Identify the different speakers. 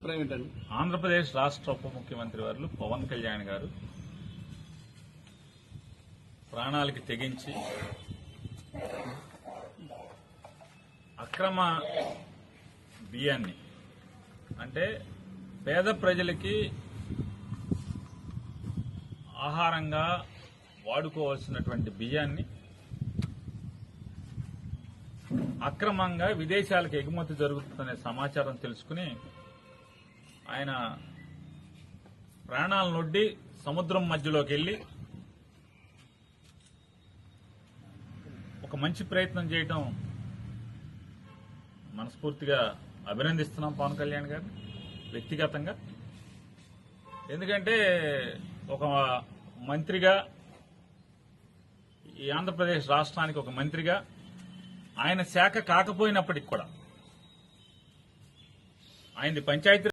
Speaker 1: ఆంధ్రప్రదేశ్ రాష్ట్ర ఉప ముఖ్యమంత్రి వారు పవన్ కళ్యాణ్ గారు ప్రాణాలకి తెగించి అక్రమ బియ్యాన్ని అంటే పేద ప్రజలకి ఆహారంగా వాడుకోవాల్సినటువంటి బియ్యాన్ని అక్రమంగా విదేశాలకు ఎగుమతి జరుగుతుందనే సమాచారం తెలుసుకుని ఆయన ప్రాణాలనొడ్డి సముద్రం మధ్యలోకి వెళ్లి ఒక మంచి ప్రయత్నం చేయటం మనస్ఫూర్తిగా అభినందిస్తున్నాం పవన్ కళ్యాణ్ గారిని వ్యక్తిగతంగా. ఎందుకంటే ఒక మంత్రిగా, ఈ ఆంధ్రప్రదేశ్ రాష్ట్రానికి ఒక మంత్రిగా ఆయన శాఖ కాకపోయినప్పటికి కూడా ఆయనది పంచాయతీ